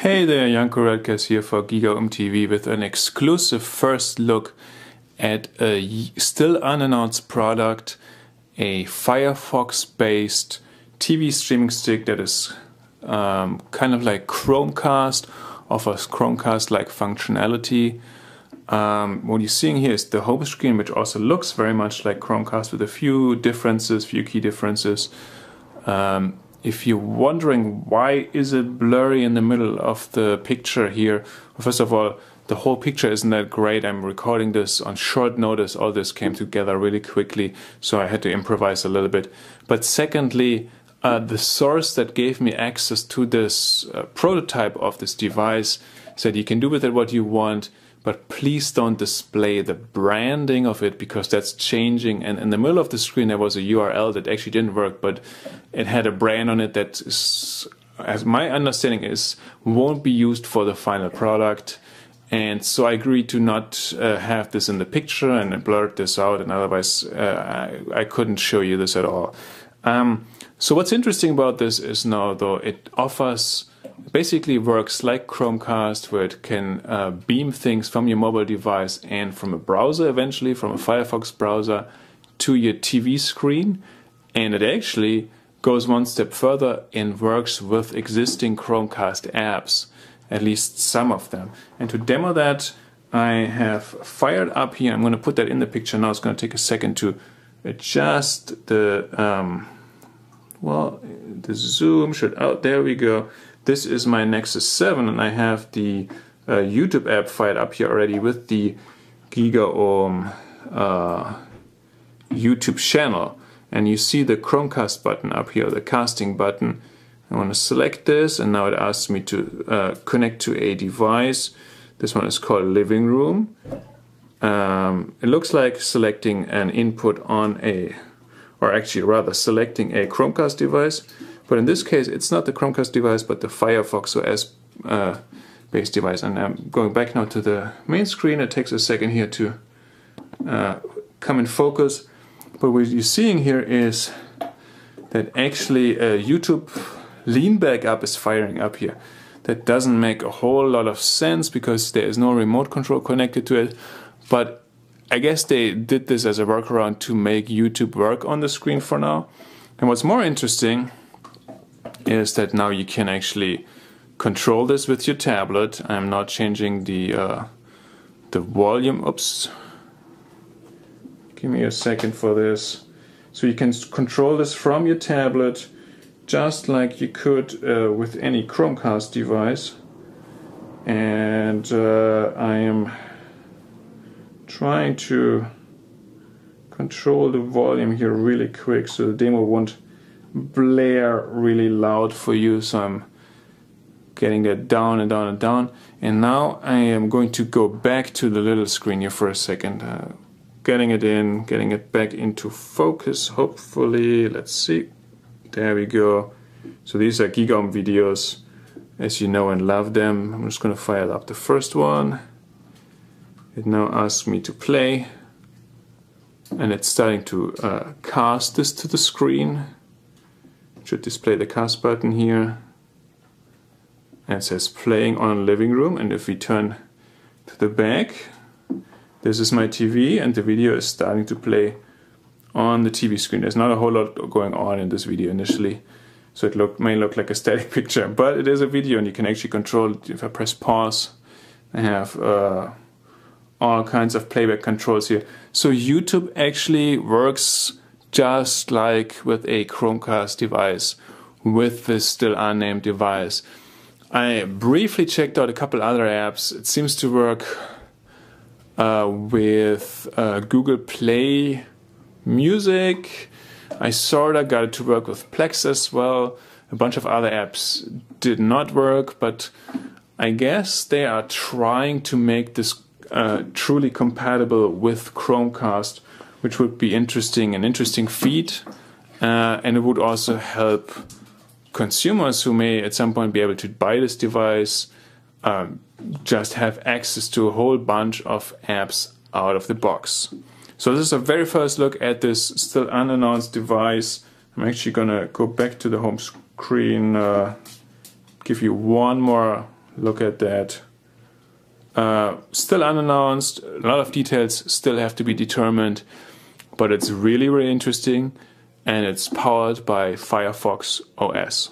Hey there, Jan Korelkas here for GigaOM TV with an exclusive first look at a still unannounced product, a Firefox-based TV streaming stick that is kind of like Chromecast, offers Chromecast-like functionality. What you're seeing here is the home screen, which also looks very much like Chromecast with a few key differences. If you're wondering why is it blurry in the middle of the picture here, well, first of all, the whole picture isn't that great. I'm recording this on short notice. All this came together really quickly, so I had to improvise a little bit. But secondly, the source that gave me access to this prototype of this device said you can do with it what you want, but please don't display the branding of it because that's changing. And in the middle of the screen there was a URL that actually didn't work, but it had a brand on it that is, as my understanding is, won't be used for the final product. And so I agreed to not have this in the picture, and I blurred this out, and otherwise I couldn't show you this at all. So what's interesting about this is now, though, it basically works like Chromecast, where it can beam things from your mobile device and from a browser, eventually from a Firefox browser, to your TV screen. And it actually goes one step further and works with existing Chromecast apps, at least some of them. And to demo that, I have fired up here. I'm going to put that in the picture now. It's going to take a second to adjust the the zoom should out. There we go. This is my Nexus 7, and I have the YouTube app fired up here already with the GigaOM YouTube channel. And you see the Chromecast button up here, the casting button. I want to select this, and now it asks me to connect to a device. This one is called Living Room. It looks like selecting an input on selecting a Chromecast device. But in this case, it's not the Chromecast device, but the Firefox OS based device. And I'm going back now to the main screen. It takes a second here to come in focus. But what you're seeing here is that actually a YouTube lean back up is firing up here. That doesn't make a whole lot of sense because there is no remote control connected to it. But I guess they did this as a workaround to make YouTube work on the screen for now. And what's more interesting is that now you can actually control this with your tablet. I'm not changing the volume. Oops. Give me a second for this. So you can control this from your tablet just like you could with any Chromecast device. And I am trying to control the volume here really quick so the demo won't blare really loud for you. So I'm getting that down and down and down. And now I am going to go back to the little screen here for a second. Getting it in, getting it back into focus, hopefully. Let's see. There we go. So these are GigaOM videos, as you know and love them. I'm just going to fire up the first one. It now asks me to play, and it's starting to cast this to the screen. It should display the cast button here. And it says playing on Living Room, and if we turn to the back, this is my TV, and the video is starting to play on the TV screen. There's not a whole lot going on in this video initially, so it may look like a static picture, but it is a video and you can actually control it. If I press pause, I have all kinds of playback controls here. So YouTube actually works just like with a Chromecast device, with this still unnamed device. I briefly checked out a couple other apps. It seems to work with Google Play Music. I sorta got it to work with Plex as well. A bunch of other apps did not work, but I guess they are trying to make this truly compatible with Chromecast, which would be an interesting feat, and it would also help consumers who may at some point be able to buy this device just have access to a whole bunch of apps out of the box. So this is a very first look at this still unannounced device. I'm actually gonna go back to the home screen, give you one more look at that. Still unannounced, a lot of details still have to be determined, but it's really, really interesting, and it's powered by Firefox OS.